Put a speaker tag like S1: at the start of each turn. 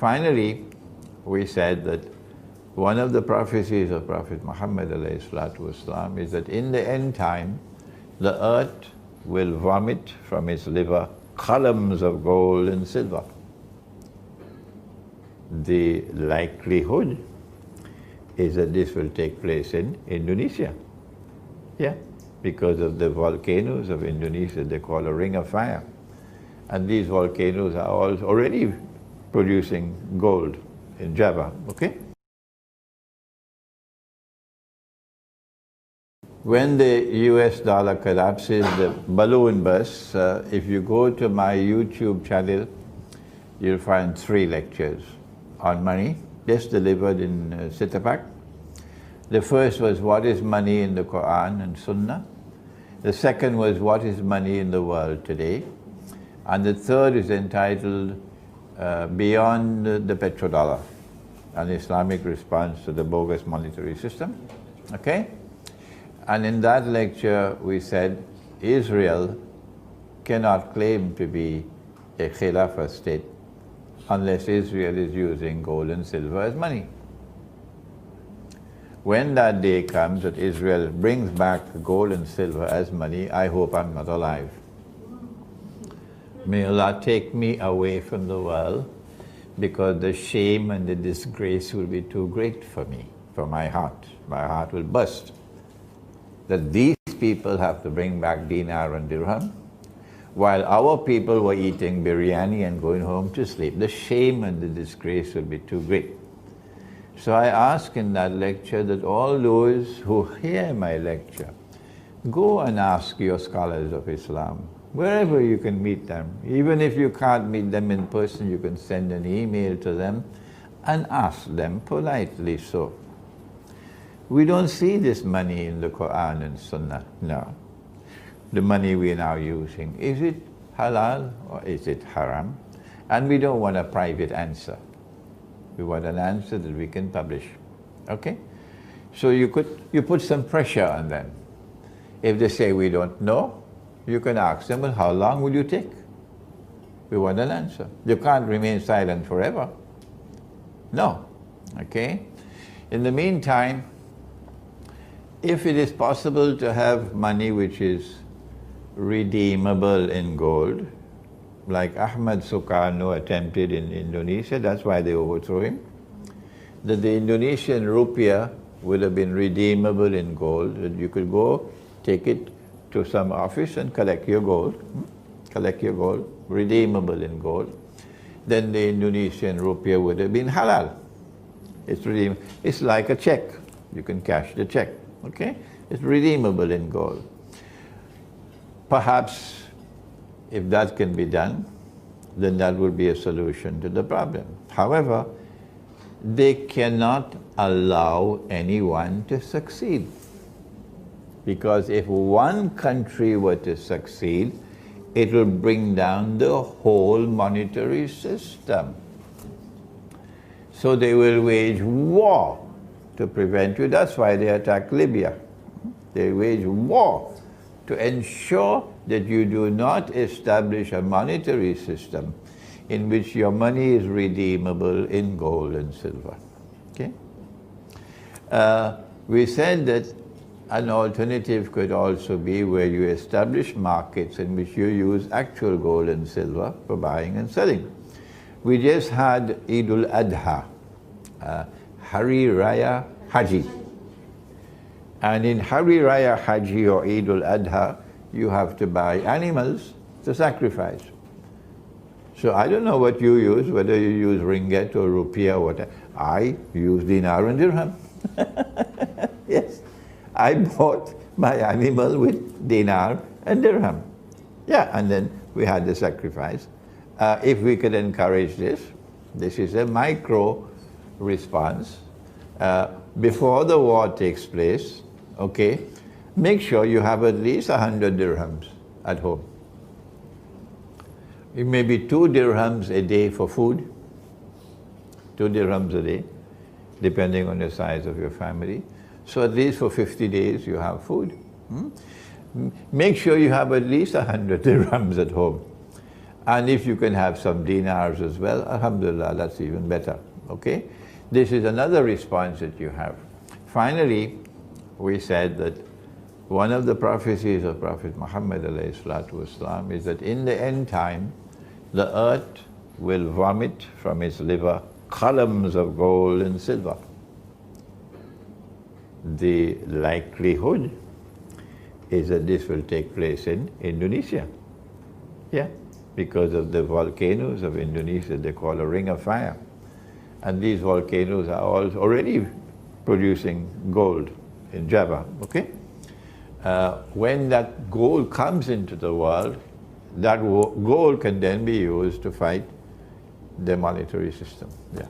S1: Finally, we said that one of the prophecies of Prophet Muhammad ﷺ is that in the end time, the earth will vomit from its liver columns of gold and silver. The likelihood is that this will take place in Indonesia. Yeah, because of the volcanoes of Indonesia, they call a ring of fire. And these volcanoes are all already producing gold in Java, okay? When the US dollar collapses, the balloon bursts, if you go to my YouTube channel, you'll find 3 lectures on money, just delivered in Sitapak. The first was, what is money in the Quran and Sunnah? The second was, what is money in the world today? And the third is entitled, Beyond the Petrodollar, an Islamic response to the bogus monetary system, okay? And in that lecture, we said Israel cannot claim to be a Khilafah state unless Israel is using gold and silver as money. When that day comes that Israel brings back gold and silver as money, I hope I'm not alive. May Allah take me away from the world, because the shame and the disgrace will be too great for me, for my heart. My heart will burst. That these people have to bring back dinar and dirham, while our people were eating biryani and going home to sleep. The shame and the disgrace will be too great. So I ask in that lecture that all those who hear my lecture, go and ask your scholars of Islam, wherever you can meet them. Even if you can't meet them in person, you can send an email to them and ask them politely so. We don't see this money in the Quran and Sunnah, no. The money we are now using, is it halal or is it haram? And we don't want a private answer. We want an answer that we can publish, okay? So you put some pressure on them. If they say we don't know, you can ask them, well, how long will you take? We want an answer. You can't remain silent forever. No, okay? In the meantime, if it is possible to have money which is redeemable in gold, like Ahmad Soekarno attempted in Indonesia, that's why they overthrew him, that the Indonesian Rupiah would have been redeemable in gold, that you could go take it to some office and collect your gold, redeemable in gold, then the Indonesian Rupiah would have been halal. It's redeemable. It's like a check. You can cash the check. Okay? It's redeemable in gold. Perhaps if that can be done, then that would be a solution to the problem. However, they cannot allow anyone to succeed. Because if one country were to succeed, it will bring down the whole monetary system. So they will wage war to prevent you. That's why they attacked Libya. They wage war to ensure that you do not establish a monetary system in which your money is redeemable in gold and silver. Okay? We said that an alternative could also be where you establish markets in which you use actual gold and silver for buying and selling. We just had Eid al-Adha, Hari Raya Haji. And in Hari Raya Haji or Eid al-Adha, you have to buy animals to sacrifice. So I don't know what you use, whether you use ringgit or rupiah or whatever. I use dinar and dirham. Yes, I bought my animal with dinar and dirham. Yeah, and then we had the sacrifice. If we could encourage this is a micro response. Before the war takes place, okay, make sure you have at least 100 dirhams at home. It may be 2 dirhams a day for food, 2 dirhams a day, depending on the size of your family. So at least for 50 days you have food. Make sure you have at least 100 dirhams at home. And if you can have some dinars as well, alhamdulillah, that's even better. Okay? This is another response that you have. Finally, we said that one of the prophecies of Prophet Muhammad ﷺ is that in the end time, the earth will vomit from its liver columns of gold and silver. The likelihood is that this will take place in Indonesia. Yeah, because of the volcanoes of Indonesia, they call a ring of fire. And these volcanoes are already producing gold in Java, okay? When that gold comes into the world, that gold can then be used to fight the monetary system. Yeah.